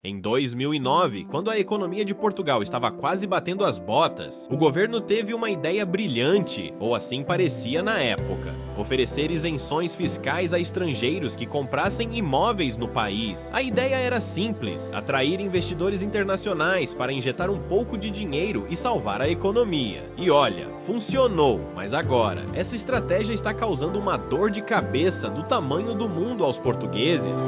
Em 2009, quando a economia de Portugal estava quase batendo as botas, o governo teve uma ideia brilhante, ou assim parecia na época: oferecer isenções fiscais a estrangeiros que comprassem imóveis no país. A ideia era simples: atrair investidores internacionais para injetar um pouco de dinheiro e salvar a economia. E olha, funcionou, mas agora, essa estratégia está causando uma dor de cabeça do tamanho do mundo aos portugueses.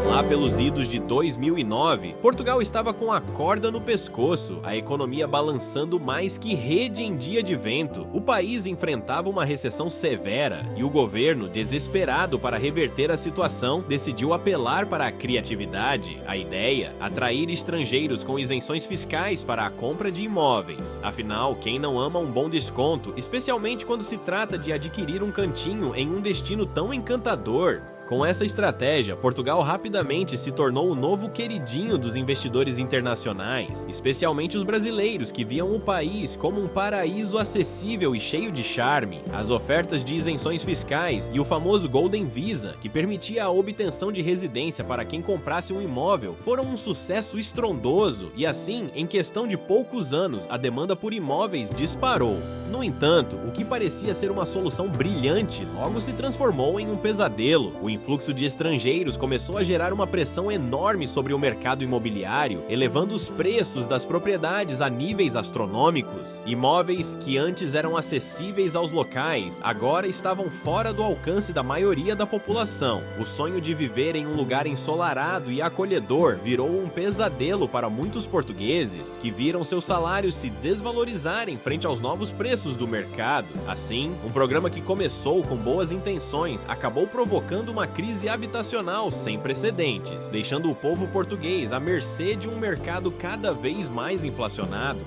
Lá pelos idos de 2009, Portugal estava com a corda no pescoço, a economia balançando mais que rede em dia de vento. O país enfrentava uma recessão severa e o governo, desesperado para reverter a situação, decidiu apelar para a criatividade. A ideia: atrair estrangeiros com isenções fiscais para a compra de imóveis. Afinal, quem não ama um bom desconto, especialmente quando se trata de adquirir um cantinho em um destino tão encantador? Com essa estratégia, Portugal rapidamente se tornou o novo queridinho dos investidores internacionais, especialmente os brasileiros que viam o país como um paraíso acessível e cheio de charme. As ofertas de isenções fiscais e o famoso Golden Visa, que permitia a obtenção de residência para quem comprasse um imóvel, foram um sucesso estrondoso e assim, em questão de poucos anos, a demanda por imóveis disparou. No entanto, o que parecia ser uma solução brilhante logo se transformou em um pesadelo. O influxo de estrangeiros começou a gerar uma pressão enorme sobre o mercado imobiliário, elevando os preços das propriedades a níveis astronômicos. Imóveis que antes eram acessíveis aos locais, agora estavam fora do alcance da maioria da população. O sonho de viver em um lugar ensolarado e acolhedor virou um pesadelo para muitos portugueses, que viram seus salários se desvalorizarem frente aos novos preços do mercado. Assim, um programa que começou com boas intenções acabou provocando uma crise habitacional sem precedentes, deixando o povo português à mercê de um mercado cada vez mais inflacionado.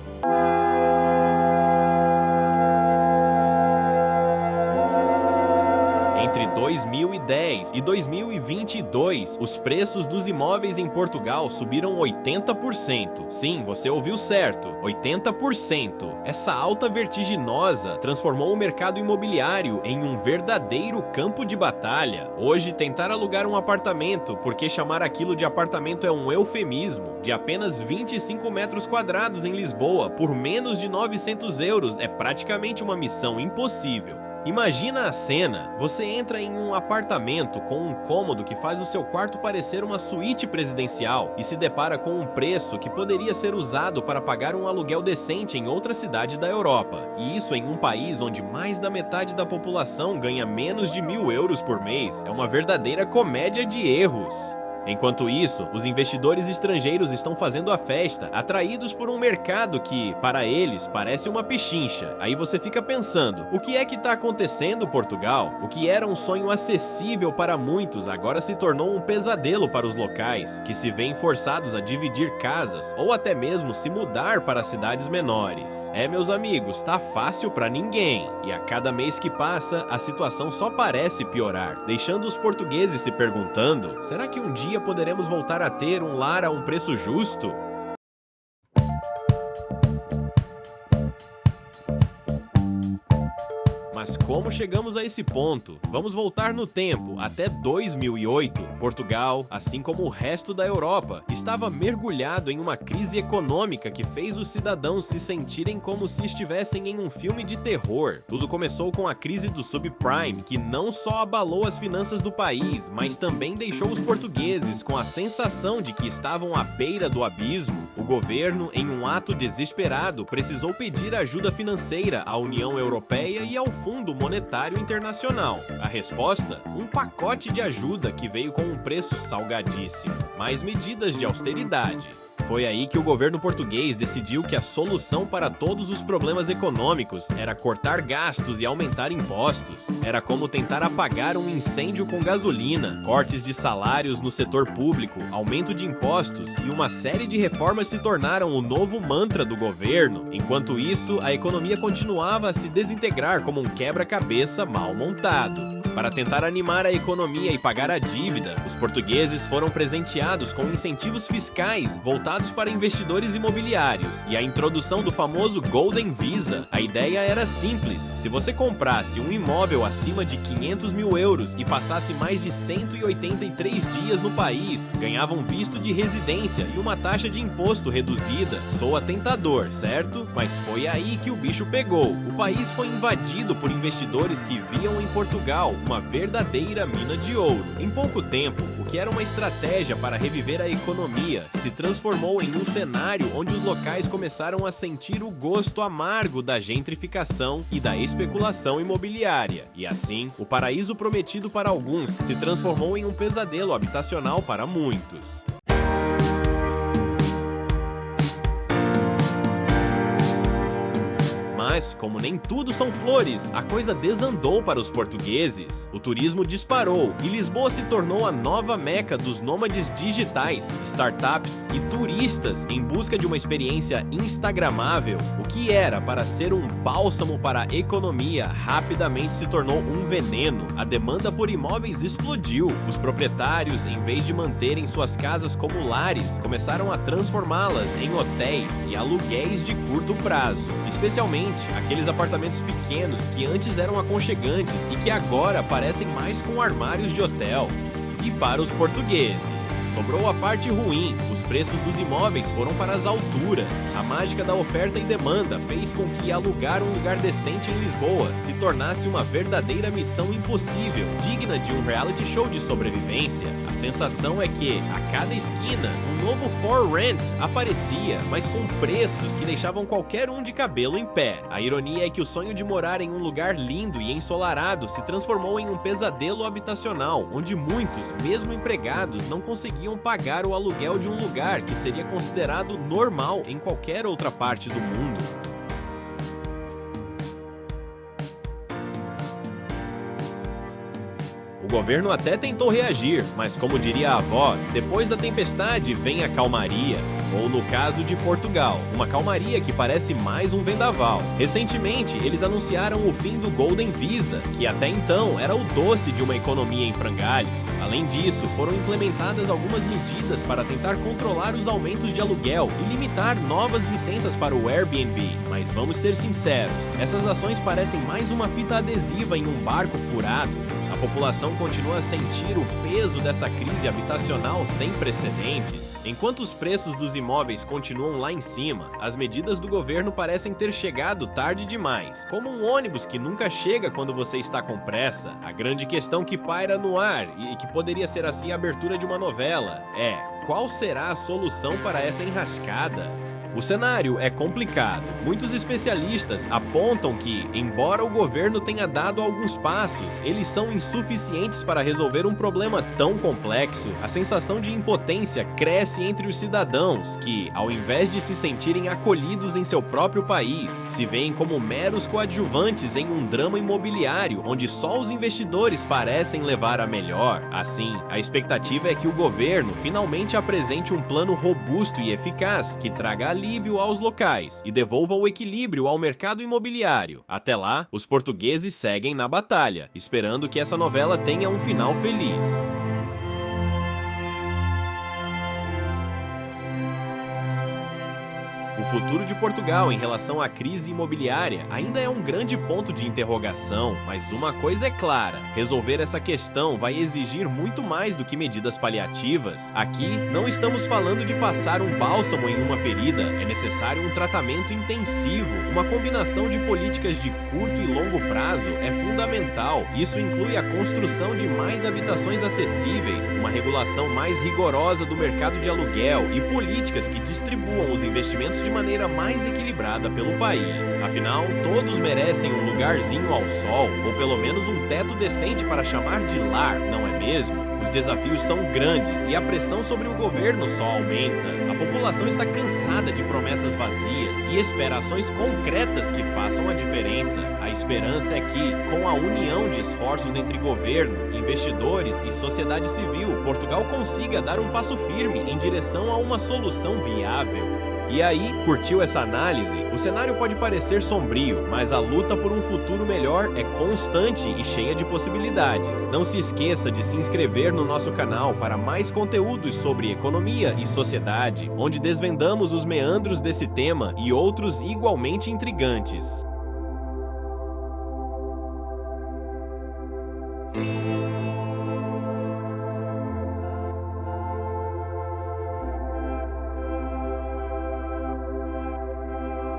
Entre 2010 e 2022, os preços dos imóveis em Portugal subiram 80%. Sim, você ouviu certo, 80%. Essa alta vertiginosa transformou o mercado imobiliário em um verdadeiro campo de batalha. Hoje, tentar alugar um apartamento, porque chamar aquilo de apartamento é um eufemismo, de apenas 25 metros quadrados em Lisboa, por menos de 900 euros, é praticamente uma missão impossível. Imagina a cena: você entra em um apartamento com um cômodo que faz o seu quarto parecer uma suíte presidencial e se depara com um preço que poderia ser usado para pagar um aluguel decente em outra cidade da Europa. E isso em um país onde mais da metade da população ganha menos de 1.000 euros por mês. É uma verdadeira comédia de erros. Enquanto isso, os investidores estrangeiros estão fazendo a festa, atraídos por um mercado que, para eles, parece uma pechincha. Aí você fica pensando: o que é que está acontecendo, Portugal? O que era um sonho acessível para muitos agora se tornou um pesadelo para os locais, que se veem forçados a dividir casas ou até mesmo se mudar para cidades menores. Meus amigos, tá fácil para ninguém. E a cada mês que passa, a situação só parece piorar, deixando os portugueses se perguntando: será que um dia poderemos voltar a ter um lar a um preço justo? Mas como chegamos a esse ponto? Vamos voltar no tempo, até 2008. Portugal, assim como o resto da Europa, estava mergulhado em uma crise econômica que fez os cidadãos se sentirem como se estivessem em um filme de terror. Tudo começou com a crise do subprime, que não só abalou as finanças do país, mas também deixou os portugueses com a sensação de que estavam à beira do abismo. O governo, em um ato desesperado, precisou pedir ajuda financeira à União Europeia e ao Fundo Monetário Internacional. A resposta? Um pacote de ajuda que veio com um preço salgadíssimo. Mais medidas de austeridade. Foi aí que o governo português decidiu que a solução para todos os problemas econômicos era cortar gastos e aumentar impostos. Era como tentar apagar um incêndio com gasolina. Cortes de salários no setor público, aumento de impostos e uma série de reformas se tornaram o novo mantra do governo. Enquanto isso, a economia continuava a se desintegrar como um quebra-cabeça mal montado. Para tentar animar a economia e pagar a dívida, os portugueses foram presenteados com incentivos fiscais voltados voltados para investidores imobiliários e a introdução do famoso Golden Visa. A ideia era simples: se você comprasse um imóvel acima de 500 mil euros e passasse mais de 183 dias no país, ganhava um visto de residência e uma taxa de imposto reduzida. Soa tentador, certo? Mas foi aí que o bicho pegou. O país foi invadido por investidores que viam em Portugal uma verdadeira mina de ouro. Em pouco tempo, o que era uma estratégia para reviver a economia se transformou em um cenário onde os locais começaram a sentir o gosto amargo da gentrificação e da especulação imobiliária. E assim, o paraíso prometido para alguns se transformou em um pesadelo habitacional para muitos. Mas, como nem tudo são flores, a coisa desandou para os portugueses. O turismo disparou e Lisboa se tornou a nova meca dos nômades digitais, startups e turistas em busca de uma experiência instagramável. O que era para ser um bálsamo para a economia rapidamente se tornou um veneno. A demanda por imóveis explodiu. Os proprietários, em vez de manterem suas casas como lares, começaram a transformá-las em hotéis e aluguéis de curto prazo, especialmente aqueles apartamentos pequenos que antes eram aconchegantes e que agora parecem mais com armários de hotel. E para os portugueses, sobrou a parte ruim: os preços dos imóveis foram para as alturas. A mágica da oferta e demanda fez com que alugar um lugar decente em Lisboa se tornasse uma verdadeira missão impossível, digna de um reality show de sobrevivência. A sensação é que, a cada esquina, um novo For Rent aparecia, mas com preços que deixavam qualquer um de cabelo em pé. A ironia é que o sonho de morar em um lugar lindo e ensolarado se transformou em um pesadelo habitacional, onde muitos, mesmo empregados, não conseguiam pagar o aluguel de um lugar que seria considerado normal em qualquer outra parte do mundo. O governo até tentou reagir, mas como diria a avó, depois da tempestade vem a calmaria. Ou no caso de Portugal, uma calmaria que parece mais um vendaval. Recentemente, eles anunciaram o fim do Golden Visa, que até então era o doce de uma economia em frangalhos. Além disso, foram implementadas algumas medidas para tentar controlar os aumentos de aluguel e limitar novas licenças para o Airbnb. Mas vamos ser sinceros, essas ações parecem mais uma fita adesiva em um barco furado. A população continua a sentir o peso dessa crise habitacional sem precedentes. Enquanto os preços dos imóveis continuam lá em cima, as medidas do governo parecem ter chegado tarde demais, como um ônibus que nunca chega quando você está com pressa. A grande questão que paira no ar, e que poderia ser assim a abertura de uma novela, é: qual será a solução para essa enrascada? O cenário é complicado. Muitos especialistas apontam que, embora o governo tenha dado alguns passos, eles são insuficientes para resolver um problema tão complexo. A sensação de impotência cresce entre os cidadãos que, ao invés de se sentirem acolhidos em seu próprio país, se veem como meros coadjuvantes em um drama imobiliário onde só os investidores parecem levar a melhor. Assim, a expectativa é que o governo finalmente apresente um plano robusto e eficaz que traga alívio aos locais e devolva o equilíbrio ao mercado imobiliário. Até lá, os portugueses seguem na batalha, esperando que essa novela tenha um final feliz. O futuro de Portugal em relação à crise imobiliária ainda é um grande ponto de interrogação, mas uma coisa é clara: resolver essa questão vai exigir muito mais do que medidas paliativas. Aqui, não estamos falando de passar um bálsamo em uma ferida, é necessário um tratamento intensivo. Uma combinação de políticas de curto e longo prazo é fundamental. Isso inclui a construção de mais habitações acessíveis, uma regulação mais rigorosa do mercado de aluguel e políticas que distribuam os investimentos de maneira mais equilibrada pelo país. Afinal, todos merecem um lugarzinho ao sol, ou pelo menos um teto decente para chamar de lar, não é mesmo? Os desafios são grandes e a pressão sobre o governo só aumenta. A população está cansada de promessas vazias e espera ações concretas que façam a diferença. A esperança é que, com a união de esforços entre governo, investidores e sociedade civil, Portugal consiga dar um passo firme em direção a uma solução viável. E aí, curtiu essa análise? O cenário pode parecer sombrio, mas a luta por um futuro melhor é constante e cheia de possibilidades. Não se esqueça de se inscrever no nosso canal para mais conteúdos sobre economia e sociedade, onde desvendamos os meandros desse tema e outros igualmente intrigantes.